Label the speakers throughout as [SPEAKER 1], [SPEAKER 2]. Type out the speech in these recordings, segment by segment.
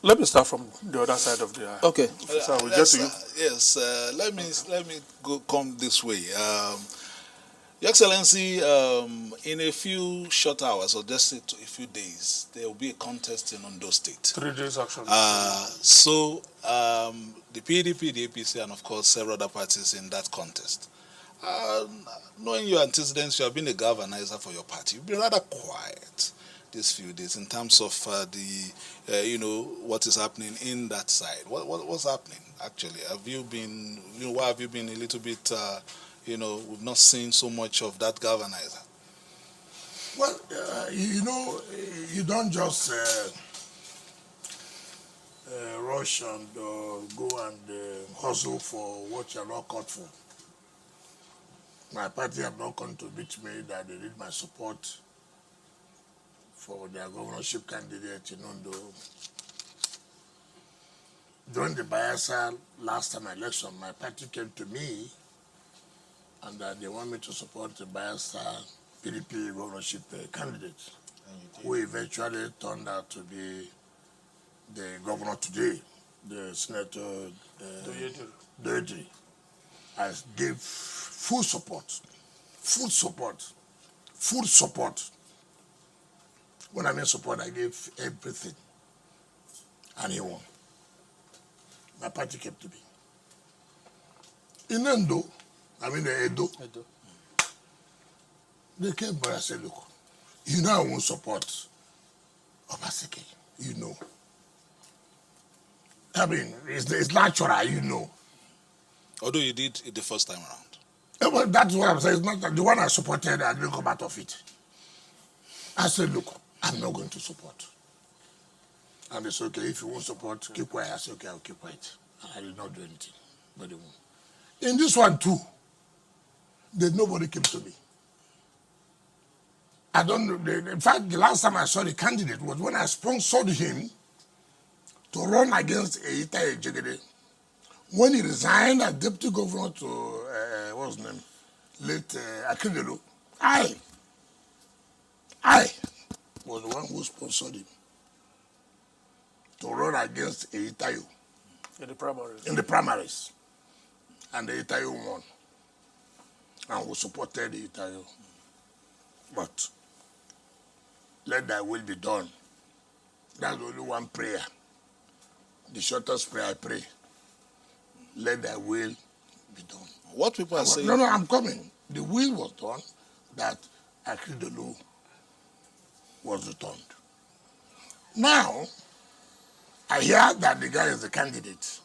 [SPEAKER 1] Let me start from the other side of the
[SPEAKER 2] Okay.
[SPEAKER 1] So we'll get to you.
[SPEAKER 3] Yes, let me come this way. Your Excellency, in a few short hours, or just say a few days, there will be a contest in Ondo State.
[SPEAKER 1] 3 days action.
[SPEAKER 3] So the PDP, the APC, and of course several other parties in that contest. Knowing your antecedents, you have been a galvanizer for your party. You've been rather quiet these few days in terms of what is happening in that side. What's happening actually? Have you been, why have you been a little bit, we've not seen so much of that galvanizer?
[SPEAKER 4] Well, you don't just rush and go and hustle for what you're not caught for. My party have not come to meet me that they need my support for their governorship candidate in Ondo. During the Bayelsa last time election, my party came to me and they want me to support the Bayelsa PDP governorship candidate, who eventually turned out to be the governor today, the Senator Doedri. I gave full support. When I mean support, I gave everything. And he won. My party came to me. In Edo, Edo. They came by and said, look, I won't support Obaseki, it's natural,
[SPEAKER 3] Although you did it the first time around.
[SPEAKER 4] Well, that's what I'm saying. It's not the one I supported, I didn't come out of it. I said, look, I'm not going to support. And they said, okay, if you won't support, keep quiet. I said, okay, I'll keep quiet. And I did not do anything. But they won't. In this one too, nobody came to me. I don't know. In fact, the last time I saw the candidate was when I sponsored him to run against Eita Ejegede. When he resigned as deputy governor to, what's his name? Late Akindelu. I was the one who sponsored him to run against Eitayo. In the primaries. And the Eitayo won. And we supported Eitayo. But let thy will be done. That's only one prayer. The shortest prayer I pray. Let thy will be done.
[SPEAKER 3] What people are saying...
[SPEAKER 4] No, I'm coming. The will was done that Akindelu was returned. Now, I hear that the guy is the candidate.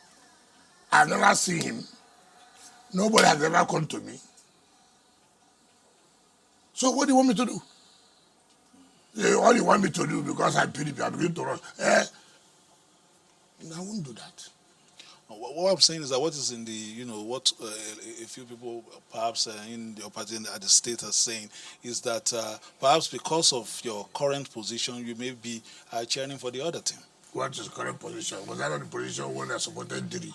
[SPEAKER 4] I've never seen him. Nobody has ever come to me. So what do you want me to do? All you want me to do, because I'm PDP, I'm going to run. I won't do that.
[SPEAKER 3] What I'm saying is that what is in the, what a few people perhaps in your party at the state are saying is that perhaps because of your current position, you may be cheering for the other team.
[SPEAKER 4] What is current position? Was I not the position when I supported Diri?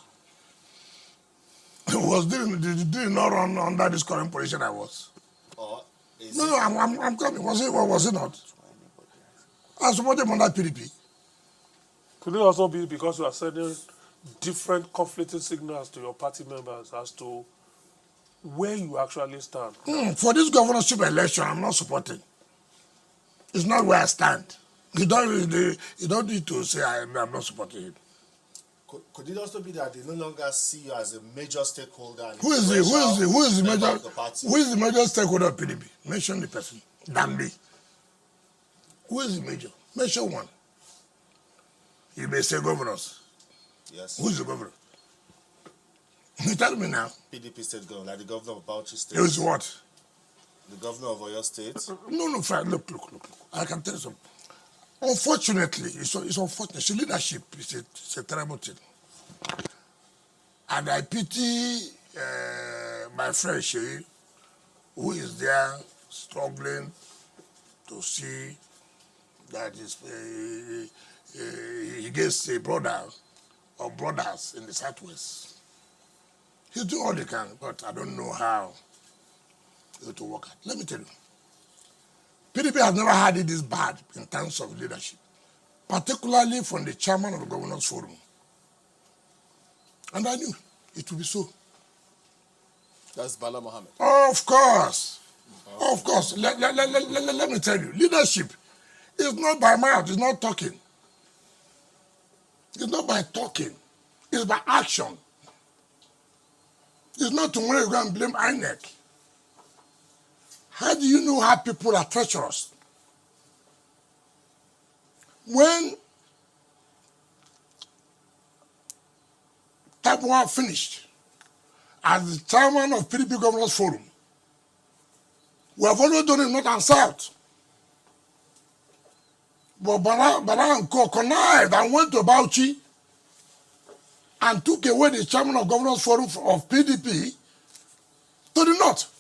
[SPEAKER 4] Was Diri not run under this current position I was? No, I'm coming. Was it not? I supported him under PDP.
[SPEAKER 1] Could it also be because you are sending different conflicting signals to your party members as to where you actually stand?
[SPEAKER 4] For this governorship election, I'm not supporting. It's not where I stand. You don't need to say I'm not supporting him.
[SPEAKER 5] Could it also be that they no longer see you as a major stakeholder?
[SPEAKER 4] Who is the major stakeholder of PDP? Mention the person. Dambi. Who is the major? Mention one. You may say governors.
[SPEAKER 5] Yes.
[SPEAKER 4] Who is the governor? You tell me now.
[SPEAKER 5] PDP state governor, like the governor of Bauchi State.
[SPEAKER 4] Who is what?
[SPEAKER 5] The governor of Oyo State.
[SPEAKER 4] No, fine. Look. I can tell you something. Unfortunately, it's unfortunate. Leadership is a terrible thing. And I pity my friend Sheyi, who is there struggling to see that he gets a brother or brothers in the Southwest. He's doing all he can, but I don't know how it will work out. Let me tell you. PDP has never had it this bad in terms of leadership. particularly from the chairman of the Governors Forum. And I knew it would be so.
[SPEAKER 2] That's Bala Mohammed.
[SPEAKER 4] Of course. Of course. Let me tell you, leadership is not by mouth, it's not talking. It's not by talking, it's by action. It's not tomorrow you go and blame INEC. How do you know how people are treacherous? When Tabuwa finished as the chairman of PDP Governors Forum, we have already done it north and south. But Bala and Co connived and went to Bauchi and took away the chairman of Governors Forum of PDP to the north.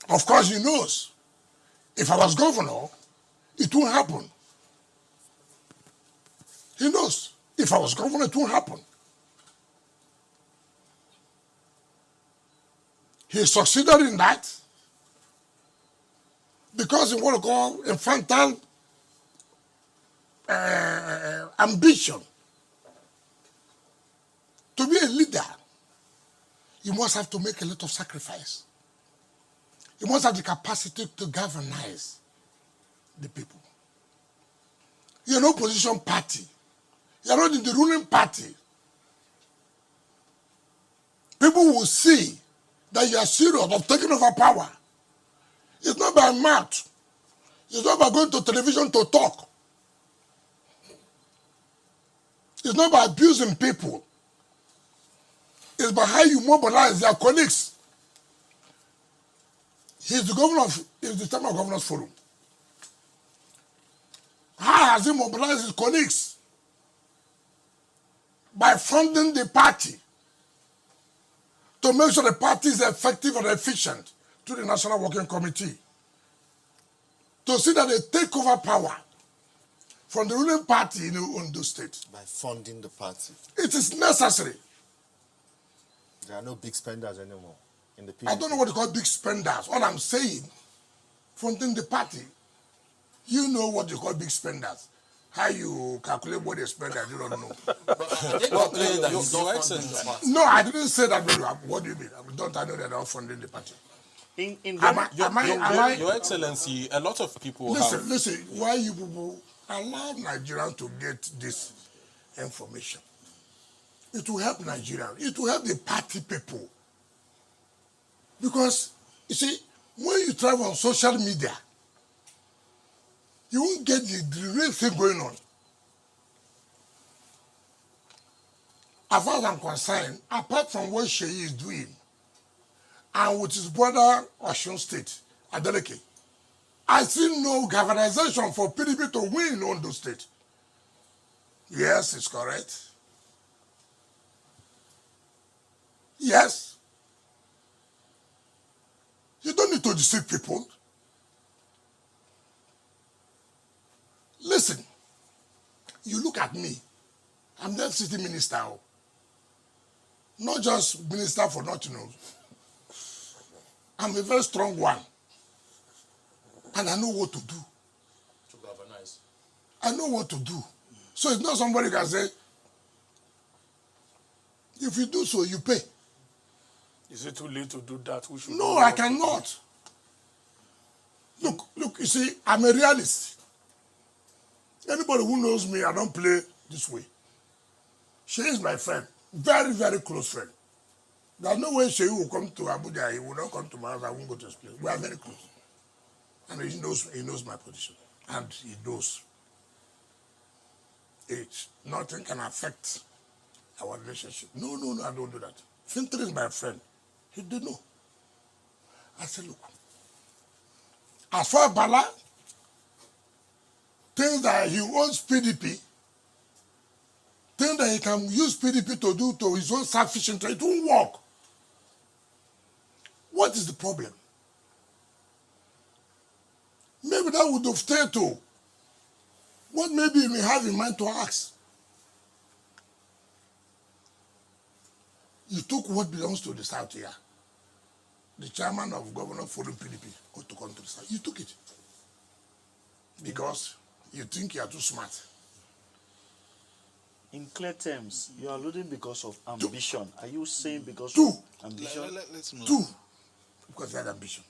[SPEAKER 4] Of course, he knows if I was governor, it won't happen. He knows if I was governor, it won't happen. He succeeded in that because in what we call infantile ambition. To be a leader, you must have to make a lot of sacrifice. You must have the capacity to galvanize the people. You're an opposition party. You're not in the ruling party. People will see that you are serious of taking over power. It's not by mouth. It's not by going to television to talk. It's not by abusing people. It's by how you mobilize their colleagues. He's the governor of, he's the chairman of Governors Forum. How has he mobilized his colleagues? By funding the party to make sure the party is effective and efficient to the National Working Committee. To see that they take over power from the ruling party in Ondo State.
[SPEAKER 5] By funding the party.
[SPEAKER 4] It is necessary.
[SPEAKER 5] There are no big spenders anymore in the PDP.
[SPEAKER 4] I don't know what they call big spenders. All I'm saying, funding the party. You know what they call big spenders. How you calculate what they spend, I don't know. No, I didn't say that. What do you mean? I know they're not funding the party.
[SPEAKER 2] Your Excellency, a lot of people
[SPEAKER 4] Listen, why you people allow Nigerians to get this information? It will help Nigerians. It will help the party people. Because, you see, when you travel on social media, you won't get the real thing going on. As far as I'm concerned, apart from what Sheyi is doing, and with his brother Osun State, Adeleke, I see no galvanization for PDP to win in Ondo State. Yes, it's correct. Yes. You don't need to deceive people. Listen, you look at me. I'm the FCT minister. Not just minister for nothing. I'm a very strong one. And I know what to do.
[SPEAKER 2] to galvanize.
[SPEAKER 4] I know what to do. So it's not somebody can say, if you do so, you pay.
[SPEAKER 1] Is it too late to do that? We should
[SPEAKER 4] No, I cannot. Look, you see, I'm a realist. Anybody who knows me, I don't play this way. She is my friend. Very, very close friend. There's no way she will come to Abuja. He will not come to my house. I won't go to his place. We are very close. And he knows my position. And he knows nothing can affect our relationship. No, I don't do that. Fintri is my friend. He did know. I said, look, as far as Bala thinks that he owns PDP, thinks that he can use PDP to do to his own selfish interest, it won't work. What is the problem? Maybe that would have stayed to what maybe you may have in mind to ask. You took what belongs to the South here. The chairman of Governor Forum PDP got to come to the South. You took it. Because you think you are too smart.
[SPEAKER 6] In clear terms, you are alluding because of ambition. Are you saying because
[SPEAKER 4] Two.
[SPEAKER 6] of ambition?
[SPEAKER 3] Let's move.
[SPEAKER 4] Two, because they had ambition.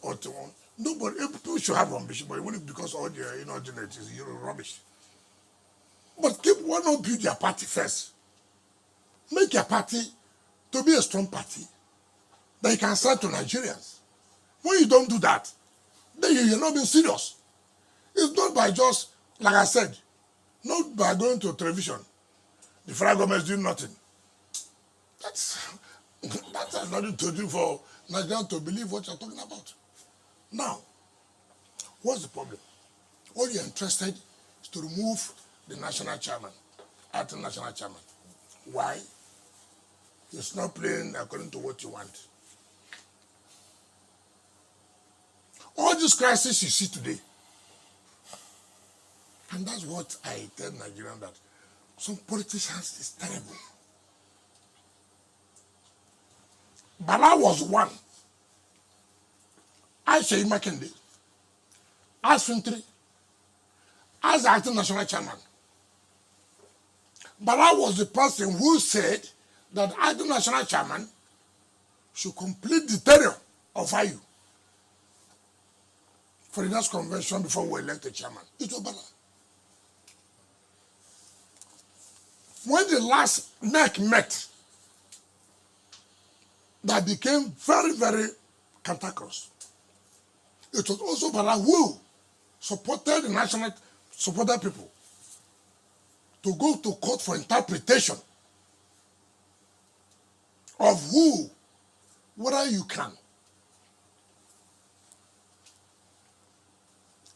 [SPEAKER 4] Or to, nobody, people should have ambition, but only because all the inordinate is rubbish. But why not build your party first? Make your party to be a strong party that you can sell to Nigerians. When you don't do that, then you're not being serious. It's not by just, like I said, not by going to television. The federal government is doing nothing. That has nothing to do for Nigerians to believe what you're talking about. Now, what's the problem? All you're interested is to remove the national chairman, acting national chairman. Why? It's not playing according to what you want. All these crises you see today, and that's what I tell Nigerians, that some politicians is terrible. Bala was one. I say Makinde, as Fintri, as acting national chairman. Bala was the person who said that acting national chairman should complete the tenure of IU for the next convention before we elect a chairman. It was Bala. When the last neck met, that became very, very cantankerous. It was also Bala who supported the supported people to go to court for interpretation of whether you can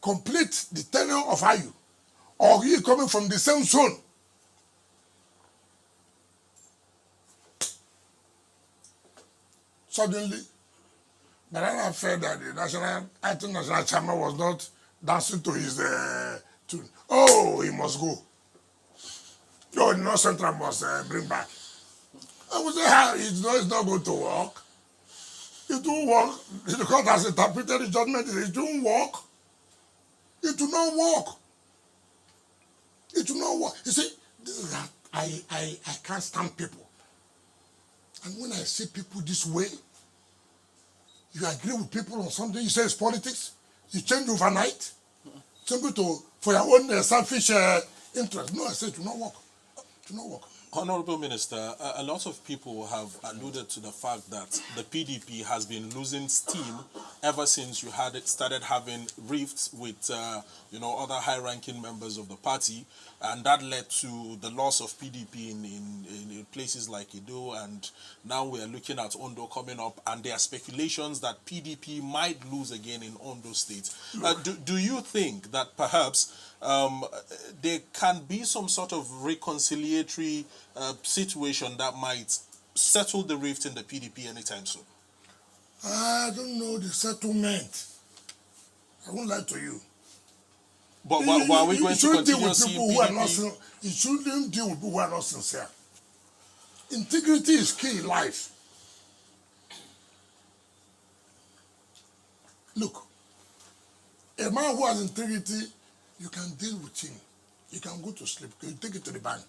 [SPEAKER 4] complete the tenure of IU, or you coming from the same zone. Suddenly, Banana felt that the acting national chairman was not dancing to his tune. Oh, he must go. No, the North Central must bring back. I would say, it's not going to work. It won't work. The court has interpreted the judgment. It won't work. It will not work. It will not work. You see, this is that I can't stand people. And when I see people this way, you agree with people on something, you say it's politics, you change overnight, simply for your own selfish interest. No, I say it will not work. It will not work.
[SPEAKER 2] Honorable Minister, a lot of people have alluded to the fact that the PDP has been losing steam ever since you started having rifts with other high-ranking members of the party, and that led to the loss of PDP in places like Edo, and now we are looking at Ondo coming up, and there are speculations that PDP might lose again in Ondo State. Do you think that perhaps there can be some sort of reconciliatory situation that might settle the rift in the PDP anytime soon?
[SPEAKER 4] I don't know the settlement. I won't lie to you.
[SPEAKER 2] But why are we going to continue seeing PDP?
[SPEAKER 4] You shouldn't deal with people who are not sincere. Integrity is key in life. Look, a man who has integrity, you can deal with him. You can go to sleep. You take it to the bank.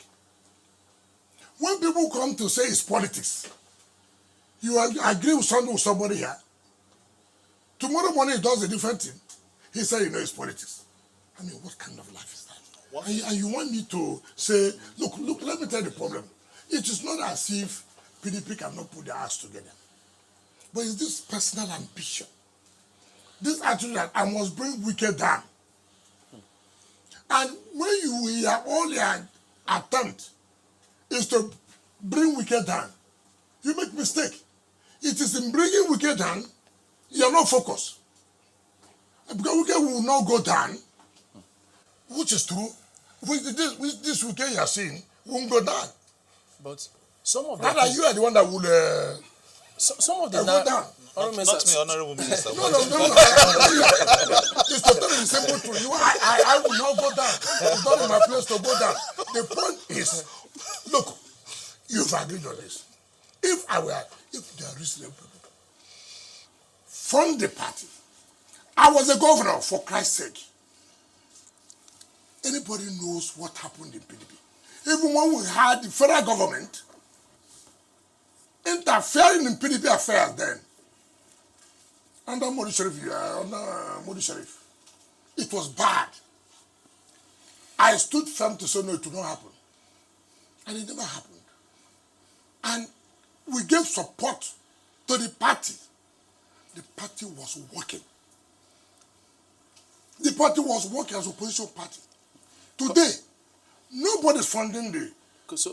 [SPEAKER 4] When people come to say it's politics, you agree with somebody here. Tomorrow morning he does a different thing. He said, it's politics. I mean, what kind of life is that? And you want me to say, look, let me tell you the problem. It is not as if PDP cannot put their acts together. But it's this personal ambition. This attitude that I must bring Wike down. And when you are all your attempt is to bring Wike down, you make mistake. It is in bringing Wike down, you are not focused. Because Wike will not go down, which is true. With this Wike you are seeing, won't go down.
[SPEAKER 5] But some of
[SPEAKER 4] Rather, you are the one that will
[SPEAKER 5] some of the
[SPEAKER 4] go down.
[SPEAKER 3] Not me, Honorable Minister.
[SPEAKER 4] No. It's totally simple to you. I will not go down. It's not in my place to go down. The point is, look, you've agreed on this. If there are reasonable people from the party, I was a governor, for Christ's sake. Anybody knows what happened in PDP. Even when we had the federal government interfering in PDP affairs then, under Modi Sharif, it was bad. I stood firm to say no, it would not happen. And it never happened. And we gave support to the party. The party was working. The party was working as opposition party. Today, nobody is funding the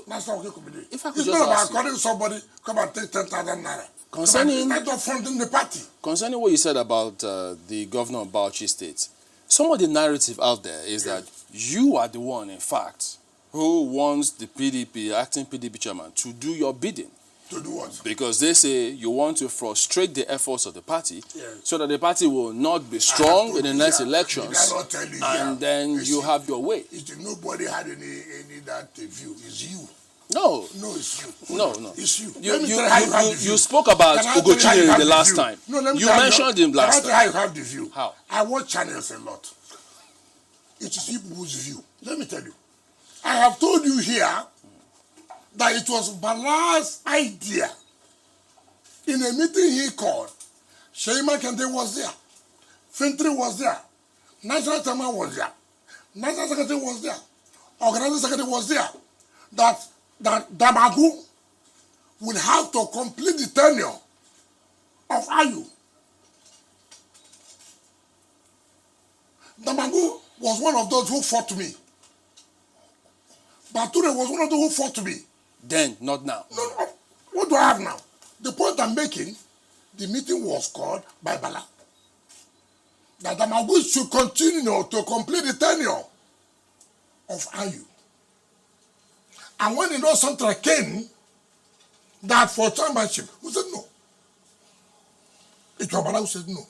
[SPEAKER 4] National Working Committee.
[SPEAKER 7] If I could
[SPEAKER 4] it's
[SPEAKER 7] just
[SPEAKER 4] not about
[SPEAKER 7] ask you,
[SPEAKER 4] calling somebody, come and take 10,000 naira.
[SPEAKER 7] Concerning-
[SPEAKER 4] It's not funding the party.
[SPEAKER 7] Concerning what you said about the governor of Bauchi State, some of the narrative out there is that you are the one, in fact, who wants the PDP, acting PDP chairman, to do your bidding.
[SPEAKER 4] To do what?
[SPEAKER 7] Because they say you want to frustrate the efforts of the party
[SPEAKER 4] Yes.
[SPEAKER 7] so that the party will not be strong in the next elections.
[SPEAKER 4] Did I not tell you
[SPEAKER 7] And
[SPEAKER 4] here?
[SPEAKER 7] then you have your way.
[SPEAKER 4] Nobody had any that view. It's you.
[SPEAKER 7] No.
[SPEAKER 4] No, it's you.
[SPEAKER 7] No.
[SPEAKER 4] It's you.
[SPEAKER 7] You,
[SPEAKER 4] Let me
[SPEAKER 7] you,
[SPEAKER 4] tell you how you have
[SPEAKER 7] you,
[SPEAKER 4] the view.
[SPEAKER 7] you spoke about
[SPEAKER 4] Can I tell you how you
[SPEAKER 7] Ogochine
[SPEAKER 4] have
[SPEAKER 7] the last
[SPEAKER 4] view?
[SPEAKER 7] time.
[SPEAKER 4] No, let me
[SPEAKER 7] You
[SPEAKER 4] tell
[SPEAKER 7] mentioned him last
[SPEAKER 4] Can I tell you how
[SPEAKER 7] time.
[SPEAKER 4] you have the view?
[SPEAKER 7] How?
[SPEAKER 4] I watch channels a lot. It is people's view. Let me tell you. I have told you here that it was Bala's idea. In a meeting he called, Sheima Kente was there, Fintri was there, National Chairman was there, National Secretary was there, Organizing Secretary was there, that Damagu would have to complete the tenure of Ayu. Damagu was one of those who fought me. Bature was one of those who fought me.
[SPEAKER 7] Then, not now.
[SPEAKER 4] No, what do I have now? The point I'm making, the meeting was called by Bala. That Damagu should continue to complete the tenure of Ayu. And when the Central came, that for chairmanship, who said no? It was Bala who said no.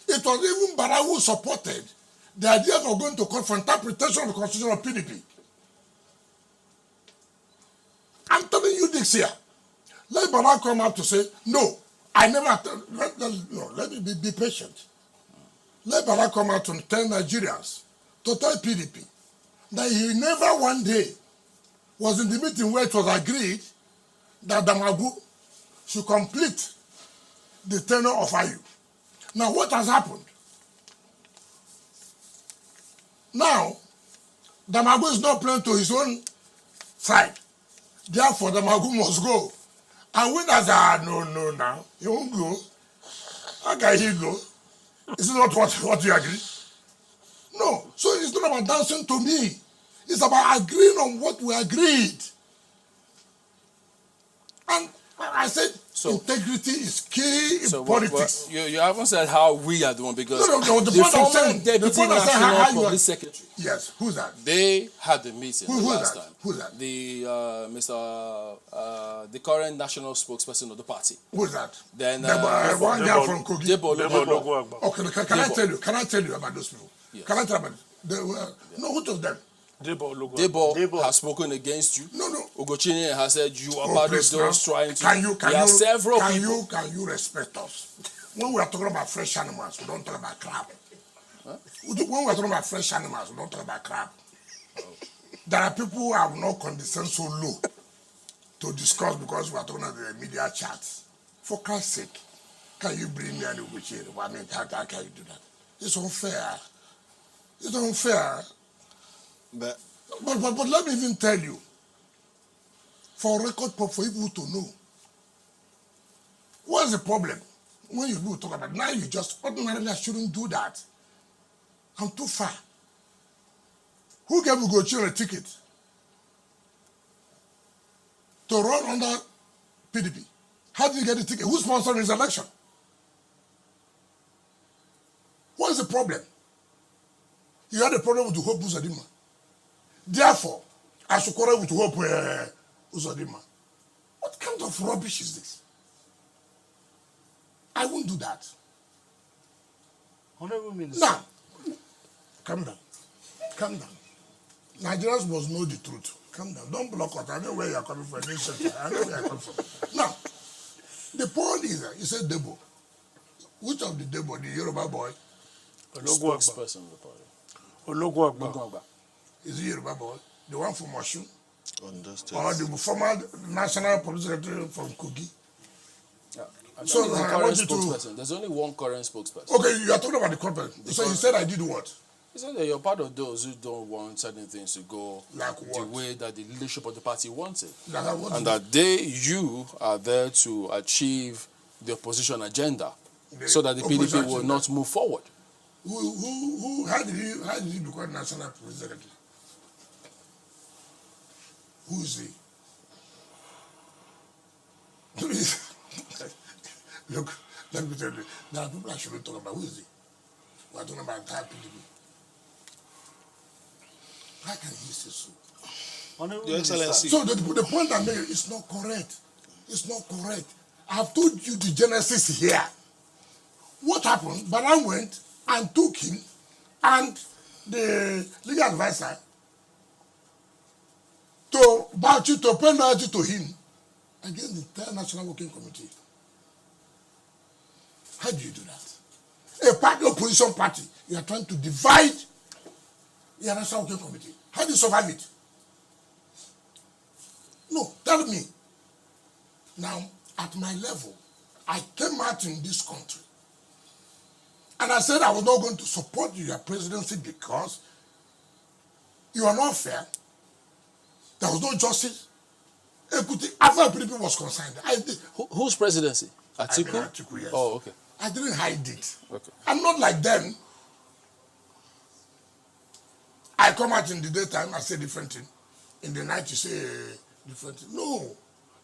[SPEAKER 4] It was even Bala who supported the idea of going to court for interpretation of the constitution of PDP. I'm telling you this here. Let Bala come out to say, no, I never, let me be patient. Let Bala come out to tell Nigerians, to tell PDP, that he never one day was in the meeting where it was agreed that Damagu should complete the tenure of Ayu. Now, what has happened? Now, Damagu is not playing to his own side. Therefore, Damagu must go. And when I say, no, now, he won't go. How can he go? Is it not what you agree? No. So it's not about dancing to me. It's about agreeing on what we agreed. And I said, integrity is key in politics.
[SPEAKER 7] You haven't said how we are the one, because
[SPEAKER 4] No, the
[SPEAKER 7] the
[SPEAKER 4] point I'm
[SPEAKER 7] former
[SPEAKER 4] saying,
[SPEAKER 7] deputy national public secretary,
[SPEAKER 4] yes, who's that?
[SPEAKER 7] they had the meeting
[SPEAKER 4] Who's
[SPEAKER 7] last
[SPEAKER 4] that?
[SPEAKER 7] time.
[SPEAKER 4] Who's that?
[SPEAKER 7] The current national spokesperson of the party.
[SPEAKER 4] Who's that?
[SPEAKER 7] Then
[SPEAKER 4] one guy from Kogi.
[SPEAKER 7] Debo
[SPEAKER 1] Debo
[SPEAKER 7] Logo.
[SPEAKER 1] Logo Agba.
[SPEAKER 4] Okay, can I tell you about those people?
[SPEAKER 7] Yes.
[SPEAKER 4] Can I tell you about no, which of them?
[SPEAKER 1] Debo Logo.
[SPEAKER 7] Debo has spoken against you.
[SPEAKER 4] No.
[SPEAKER 7] Ogochine has said you are
[SPEAKER 4] Oh,
[SPEAKER 7] part of
[SPEAKER 4] please,
[SPEAKER 7] those
[SPEAKER 4] now.
[SPEAKER 7] trying to.
[SPEAKER 4] Can
[SPEAKER 7] There are several
[SPEAKER 4] can
[SPEAKER 7] people.
[SPEAKER 4] Can you respect us? When we are talking about fresh animals, we don't talk about crab. Huh? When we are talking about fresh animals, we don't talk about crab. There are people who have not condescended so low to discuss because we are talking about the media chats. For Christ's sake, can you bring me an Uguchi? I mean, how can you do that? It's unfair. It's unfair. But let me even tell you, for record for people to know, what's the problem? When you do talk about now, you just ordinarily I shouldn't do that. I'm too far. Who gave Ugochi a ticket to run under PDP? How did he get the ticket? Who sponsored his election? What is the problem? You had a problem with Hope Uzodimma. Therefore, I should quarrel with Hope Uzodimma. What kind of rubbish is this? I won't do that.
[SPEAKER 6] Honorable Minister.
[SPEAKER 4] Now, calm down. Calm down. Nigerians must know the truth. Calm down. Don't block us. I know where you are coming from. I know where you are coming from. Now, the point is that you said Debo. Which of the Debo, the Yoruba boy?
[SPEAKER 1] Ologo Agba.
[SPEAKER 7] Spokesperson of the party.
[SPEAKER 1] Ologo Agba.
[SPEAKER 7] Logo Agba.
[SPEAKER 4] Is he Yoruba boy? The one from Osun?
[SPEAKER 3] Understood.
[SPEAKER 4] Or the former national police secretary from Kogi?
[SPEAKER 7] So the
[SPEAKER 4] I
[SPEAKER 7] current
[SPEAKER 4] want you to-
[SPEAKER 7] spokesperson. There's only one current spokesperson.
[SPEAKER 4] Okay, you are talking about the corporate. So he said I did what?
[SPEAKER 7] He said that you're part of those who don't want certain things to go
[SPEAKER 4] Like
[SPEAKER 7] the
[SPEAKER 4] what?
[SPEAKER 7] way that the leadership of the party wants it.
[SPEAKER 4] Like I want
[SPEAKER 7] And
[SPEAKER 4] to-
[SPEAKER 7] that you are there to achieve the opposition agenda so that the PDP
[SPEAKER 4] opposition
[SPEAKER 7] will
[SPEAKER 4] agenda.
[SPEAKER 7] not move forward.
[SPEAKER 4] How did he become national police secretary? Who is he? Look, let me tell you, there are people I shouldn't talk about. Who is he? We are talking about entire PDP. How can he say so?
[SPEAKER 6] Honorable
[SPEAKER 3] Your
[SPEAKER 6] Minister,
[SPEAKER 3] Excellency.
[SPEAKER 4] So the point I'm making is not correct. It's not correct. I've told you the genesis here. What happened? Balan went and took him and the legal advisor to Bauchi to pay loyalty to him against the entire National Working Committee. How do you do that? A party, opposition party, you are trying to divide the National Working Committee. How do you survive it? No, tell me. Now, at my level, I came out in this country and I said I was not going to support your presidency because you are not fair. There was no justice. Equity, after PDP was concerned, I did.
[SPEAKER 7] Whose presidency? Atiku?
[SPEAKER 4] I mean, Atiku, yes.
[SPEAKER 7] Oh, okay.
[SPEAKER 4] I didn't hide it.
[SPEAKER 7] Okay.
[SPEAKER 4] I'm not like them. I come out in the daytime, I say different thing. In the night, you say different thing. No.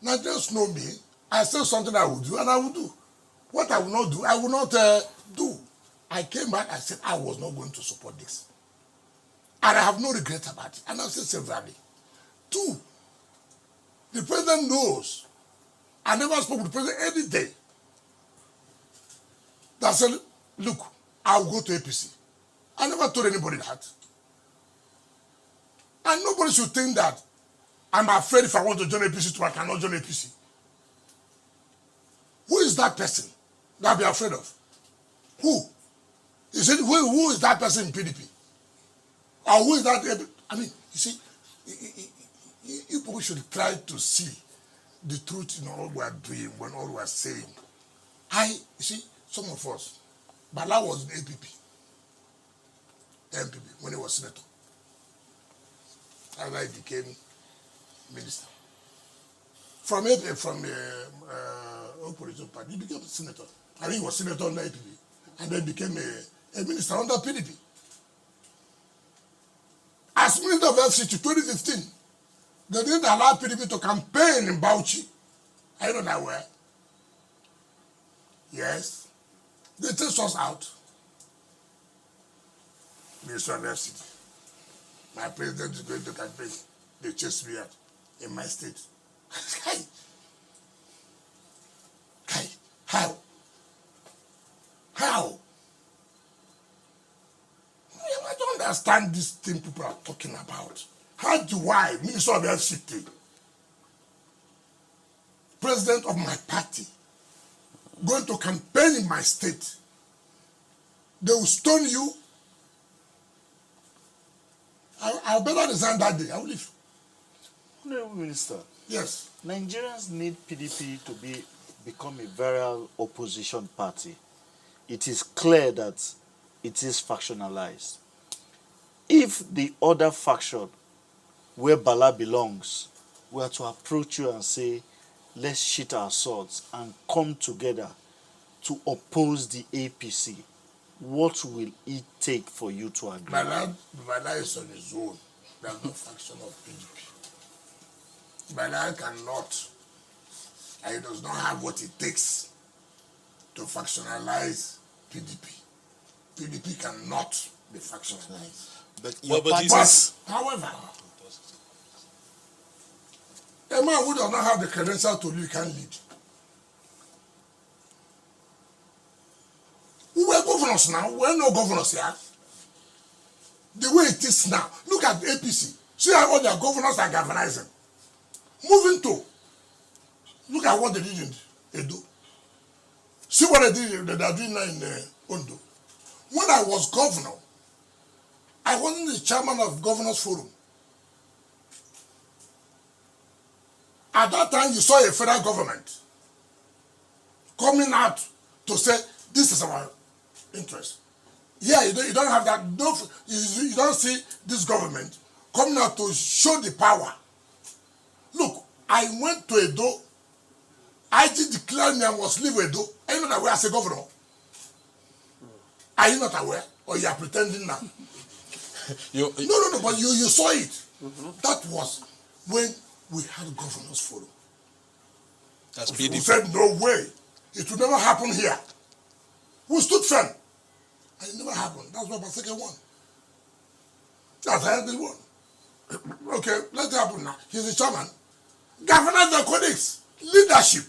[SPEAKER 4] Nigerians know me. I say something I will do, and I will do. What I will not do, I will not do. I came back, I said I was not going to support this. And I have no regret about it. And I've said severally. 2, the president knows. I never spoke with the president any day. That said, look, I'll go to APC. I never told anybody that. And nobody should think that I'm afraid if I want to join APC too, I cannot join APC. Who is that person that I'll be afraid of? Who? He said, who is that person in PDP? Or who is that? I mean, you see, you people should try to see the truth in all we are doing, when all we are saying. You see, some of us, Bala was in MPP, when he was senator. And I became minister. From opposition party, he became senator. And he was senator under APP. And then became a minister under PDP. As minister of FCT 2015, they didn't allow PDP to campaign in Bauchi. I know that where. Yes. They chased us out. Minister of FCT. My president is going to campaign. They chased me out in my state. How? I don't understand this thing people are talking about. How do I, Minister of FCT, president of my party, going to campaign in my state? They will stone you. I'll better resign that day. I will leave.
[SPEAKER 6] Honorable Minister,
[SPEAKER 4] Yes.
[SPEAKER 6] Nigerians need PDP to become a viral opposition party. It is clear that it is factionalized. If the other faction where Bala belongs were to approach you and say, let's sheath our swords and come together to oppose the APC, what will it take for you to agree?
[SPEAKER 4] Bala is on his own. There's no faction of PDP. Bala cannot, and he does not have what it takes to factionalize PDP. PDP cannot be factionalized. However, a man who does not have the credential to lead can lead. We were governors now. We're no governors here. The way it is now. Look at the APC. See how all their governors are galvanizing. Moving to. Look at what they did in Edo. See what they are doing now in Ondo. When I was governor, I wasn't the chairman of Governors Forum. At that time, you saw a federal government coming out to say, this is our interest. Yeah, you don't have that. You don't see this government coming out to show the power. Look, I went to Edo. IG declared me I must leave Edo. Are you not aware as a governor? Are you not aware? Or you are pretending now? No, but you saw it. That was when we had Governors Forum.
[SPEAKER 3] That's
[SPEAKER 4] We
[SPEAKER 3] PDP.
[SPEAKER 4] said, no way. It will never happen here. We stood firm. And it never happened. That's why Baseke won. That's how they won. Okay, let it happen now. He's the chairman. Governors and colleagues. Leadership.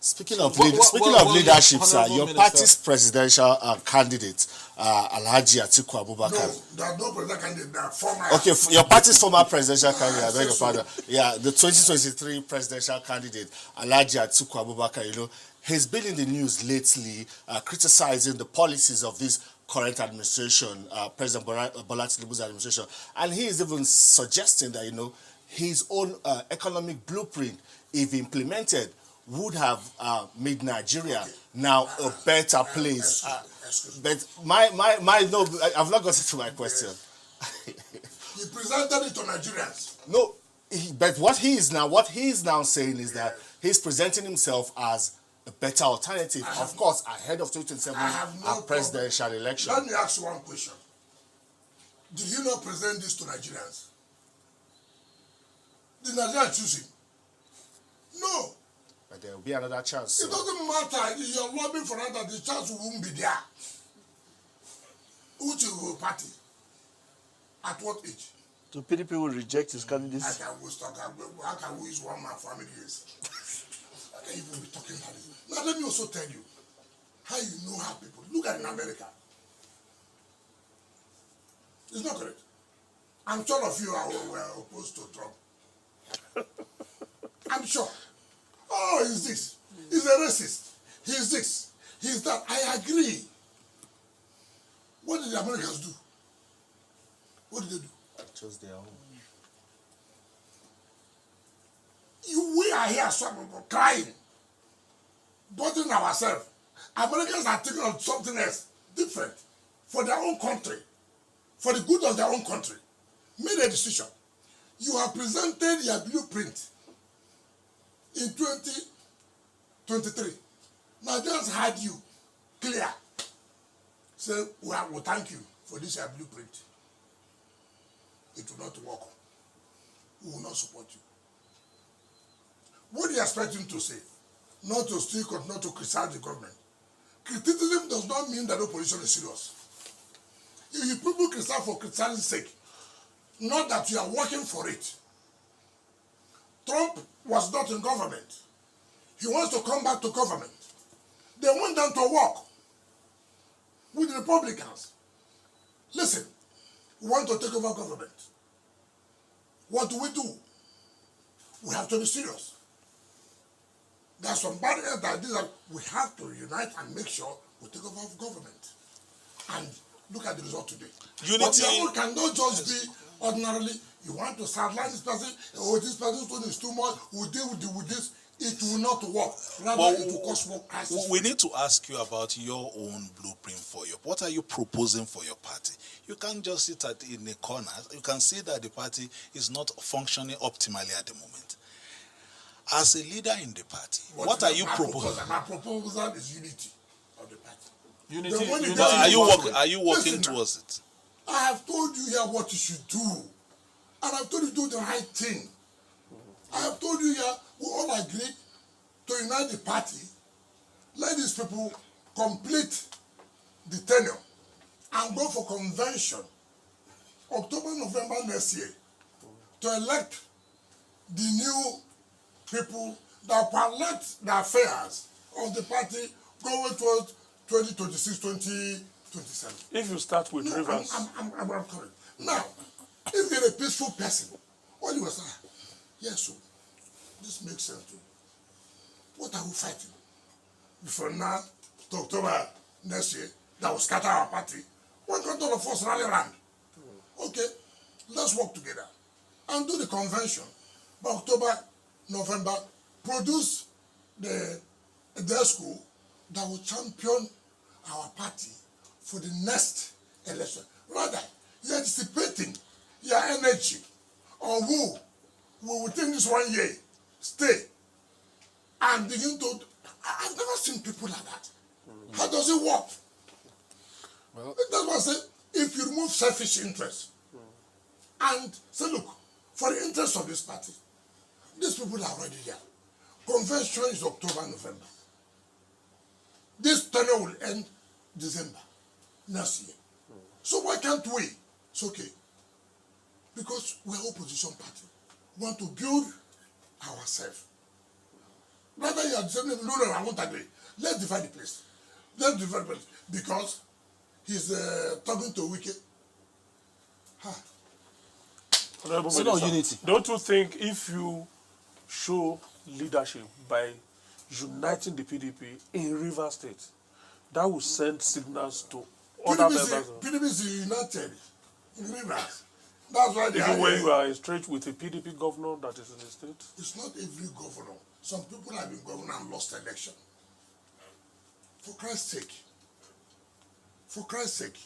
[SPEAKER 5] Speaking of
[SPEAKER 2] Well,
[SPEAKER 5] leadership, sir,
[SPEAKER 2] Honorable
[SPEAKER 5] your
[SPEAKER 2] Minister.
[SPEAKER 5] party's presidential candidate, Alhaji Atiku Abubakar.
[SPEAKER 4] No, there are no president candidate. There are former.
[SPEAKER 5] Okay, your party's former presidential candidate, I beg your pardon. Yeah, the 2023 presidential candidate, Alhaji Atiku Abubakar, you know, he's been in the news lately criticizing the policies of this current administration, President Bola Tinubu's administration. And he is even suggesting that, you know, his own economic blueprint, if implemented, would have made Nigeria now a better place. But no, I've not gotten to my question.
[SPEAKER 4] He presented it to Nigerians.
[SPEAKER 5] No, but what he is now saying is that he's presenting himself as a better alternative, of course, ahead of 2027 presidential election.
[SPEAKER 4] Let me ask you one question. Did he not present this to Nigerians? Did Nigerians choose him? No.
[SPEAKER 5] But there will be another chance.
[SPEAKER 4] It doesn't matter. You're lobbying for that, the chance won't be there. Which will party? At what age?
[SPEAKER 6] So PDP will reject his candidacy.
[SPEAKER 4] How can we use one man for how many years? I can't even be talking about it. Now let me also tell you how you know how people look at in America. It's not correct. I'm sure of you were opposed to Trump. I'm sure. Oh, he's this. He's a racist. He's this. He's that. I agree. What did the Americans do? What did they do?
[SPEAKER 5] Chose their own.
[SPEAKER 4] We are here crying, bothering ourselves. Americans are thinking of something else, different, for their own country, for the good of their own country. Made a decision. You have presented your blueprint in 2023. Nigerians had you clear. Say, we thank you for this your blueprint. It will not work. We will not support you. What do you expect him to say? Not to speak or not to criticize the government. Criticism does not mean that opposition is serious. If you people criticize for criticizing's sake, not that you are working for it. Trump was not in government. He wants to come back to government. They went down to work with the Republicans. Listen, we want to take over government. What do? We have to be serious. There are some bad ideas that we have to unite and make sure we take over government. And look at the result today.
[SPEAKER 3] Unity.
[SPEAKER 4] But the cannot just be ordinarily, you want to sideline this person, oh, this person's tone is too much, we'll deal with this. It will not work. Rather, it will cause more crisis.
[SPEAKER 3] We need to ask you about your own blueprint for what are you proposing for your party? You can't just sit in a corner. You can see that the party is not functioning optimally at the moment. As a leader in the party, what are you proposing?
[SPEAKER 4] My proposal is unity of the party.
[SPEAKER 2] Unity.
[SPEAKER 3] Are you working towards it?
[SPEAKER 4] I have told you here what you should do. And I've told you to do the right thing. I have told you here, we all agree to unite the party. Let these people complete the tenure and go for convention October, November next year to elect the new people that will elect the affairs of the party going towards 2026, 2027.
[SPEAKER 1] If you start with Rivers.
[SPEAKER 4] I'm correct. Now, if you're a peaceful person, all you will say, yes, so this makes sense to you. What are we fighting? Before now to October next year, that will scatter our party. Why can't all of us rally around? Okay, let's work together and do the convention. By October, November, produce the school that will champion our party for the next election. Rather, you're anticipating your energy on who will within this 1 year stay and begin to. I've never seen people like that. How does it work?
[SPEAKER 7] Well,
[SPEAKER 4] That's why I say, if you remove selfish interest and say, look, for the interest of this party, these people are already here. Convention is October, November. This tenure will end December next year. So why can't we? It's okay. Because we're opposition party. We want to build ourselves. Rather you are saying, no, I won't agree. Let's divide the place. Let's divide the place. Because he's talking to Wike.
[SPEAKER 1] Honorable
[SPEAKER 7] Still on
[SPEAKER 1] Minister,
[SPEAKER 7] unity.
[SPEAKER 1] don't you think if you show leadership by uniting the PDP in Rivers State, that will send signals to other members of
[SPEAKER 4] PDP is united in Rivers. That's why they
[SPEAKER 1] even
[SPEAKER 4] are
[SPEAKER 1] when
[SPEAKER 4] here.
[SPEAKER 1] you are estranged with a PDP governor that is in the state?
[SPEAKER 4] It's not every governor. Some people have been governor and lost election. For Christ's sake. For Christ's sake.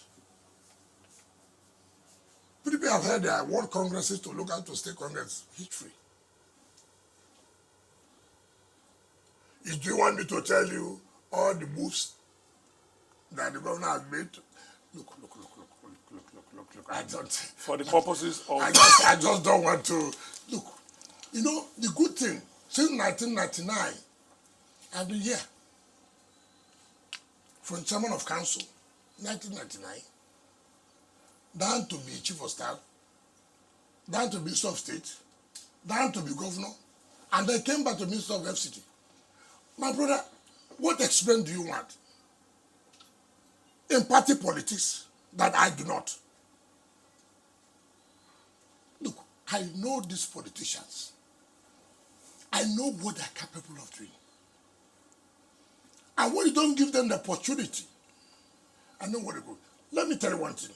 [SPEAKER 4] PDP have had their world congresses to look at to state congress history. Do you want me to tell you all the moves that the governor has made? Look. I don't.
[SPEAKER 1] For the purposes of...
[SPEAKER 4] I just don't want to. Look, you know, the good thing, since 1999, I've been here. From chairman of council, 1999, down to be chief of staff, down to be minister of state, down to be governor, and then came back to minister of FCT. My brother, what experience do you want in party politics that I do not? Look, I know these politicians. I know what they're capable of doing. And when you don't give them the opportunity, I know what they go. Let me tell you one thing.